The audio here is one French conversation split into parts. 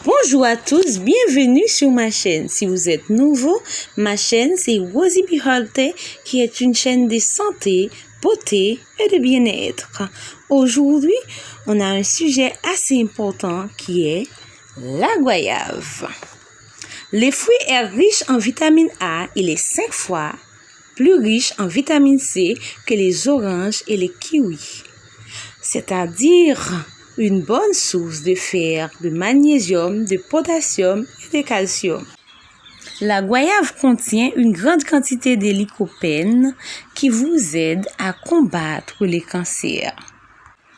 Bonjour à tous, bienvenue sur ma chaîne. Si vous êtes nouveau, ma chaîne c'est Rosy Biholte qui est une chaîne de santé, beauté et de bien-être. Aujourd'hui, on a un sujet assez important qui est la goyave. Le fruit est riche en vitamine A, il est 5 fois plus riche en vitamine C que les oranges et les kiwis. C'est-à-dire une bonne source de fer, de magnésium, de potassium et de calcium. La goyave contient une grande quantité de lycopène qui vous aide à combattre les cancers.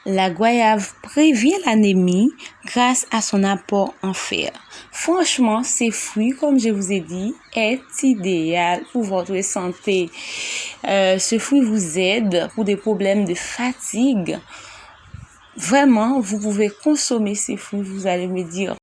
La goyave prévient l'anémie grâce à son apport en fer. Franchement, ces fruits, comme je vous ai dit, est idéal pour votre santé. Ce fruit vous aide pour des problèmes de fatigue. Vraiment, vous pouvez consommer ces fruits, vous allez me dire.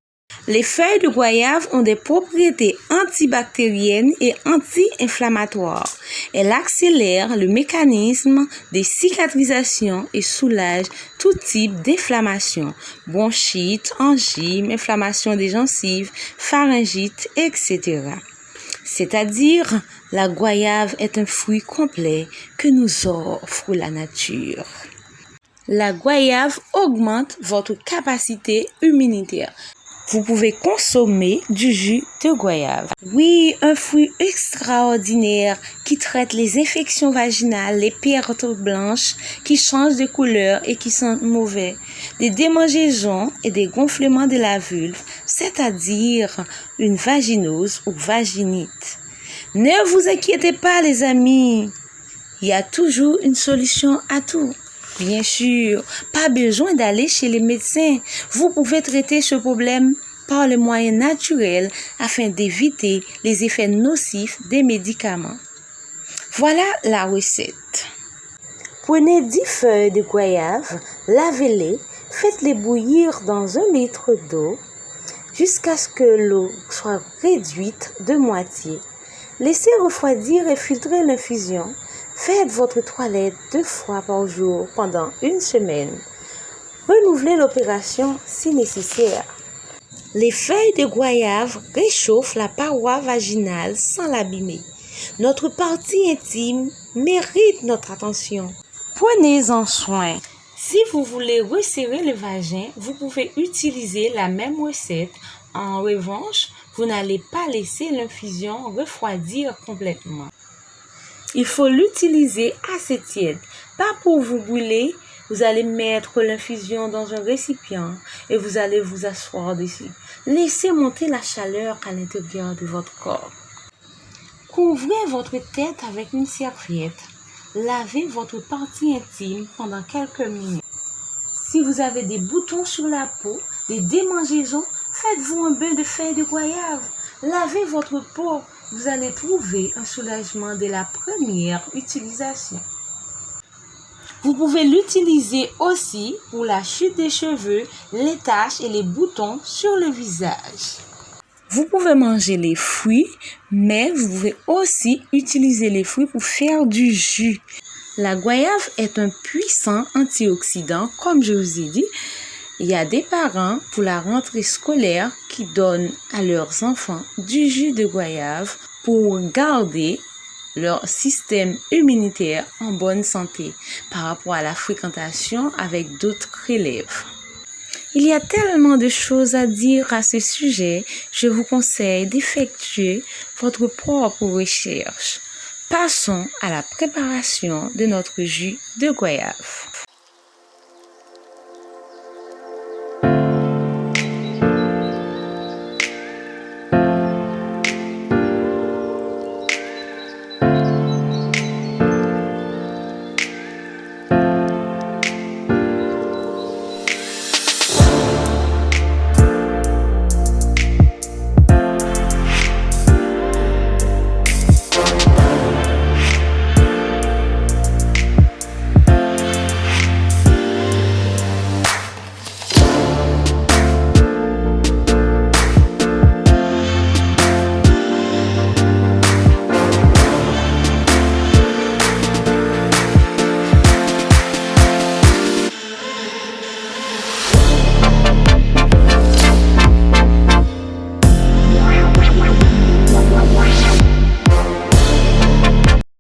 Les feuilles de goyave ont des propriétés antibactériennes et anti-inflammatoires. Elles accélèrent le mécanisme de cicatrisation et soulagent tout type d'inflammation, bronchite, angine, inflammation des gencives, pharyngite, etc. C'est-à-dire, la goyave est un fruit complet que nous offre la nature. La goyave augmente votre capacité immunitaire. Vous pouvez consommer du jus de goyave. Oui, un fruit extraordinaire qui traite les infections vaginales, les pertes blanches qui changent de couleur et qui sentent mauvais, des démangeaisons et des gonflements de la vulve, c'est-à-dire une vaginose ou vaginite. Ne vous inquiétez pas les amis, il y a toujours une solution à tout. Bien sûr, pas besoin d'aller chez les médecins. Vous pouvez traiter ce problème par les moyens naturels afin d'éviter les effets nocifs des médicaments. Voilà la recette. Prenez 10 feuilles de goyave, lavez-les, faites-les bouillir dans 1 litre d'eau jusqu'à ce que l'eau soit réduite de moitié. Laissez refroidir et filtrer l'infusion. Faites votre toilette 2 fois par jour pendant 1 semaine. Renouvelez l'opération si nécessaire. Les feuilles de goyave réchauffent la paroi vaginale sans l'abîmer. Notre partie intime mérite notre attention. Prenez-en soin. Si vous voulez resserrer le vagin, vous pouvez utiliser la même recette. En revanche, vous n'allez pas laisser l'infusion refroidir complètement. Il faut l'utiliser assez tiède, pas pour vous brûler. Vous allez mettre l'infusion dans un récipient et vous allez vous asseoir dessus. Laissez monter la chaleur à l'intérieur de votre corps. Couvrez votre tête avec une serviette. Lavez votre partie intime pendant quelques minutes. Si vous avez des boutons sur la peau, des démangeaisons, faites-vous un bain de feuilles de goyave. Lavez votre peau. Vous allez trouver un soulagement dès la première utilisation. Vous pouvez l'utiliser aussi pour la chute des cheveux, les taches et les boutons sur le visage. Vous pouvez manger les fruits, mais vous pouvez aussi utiliser les fruits pour faire du jus. La goyave est un puissant antioxydant, comme je vous ai dit. Il y a des parents pour la rentrée scolaire qui donnent à leurs enfants du jus de goyave pour garder leur système immunitaire en bonne santé par rapport à la fréquentation avec d'autres élèves. Il y a tellement de choses à dire à ce sujet, je vous conseille d'effectuer votre propre recherche. Passons à la préparation de notre jus de goyave.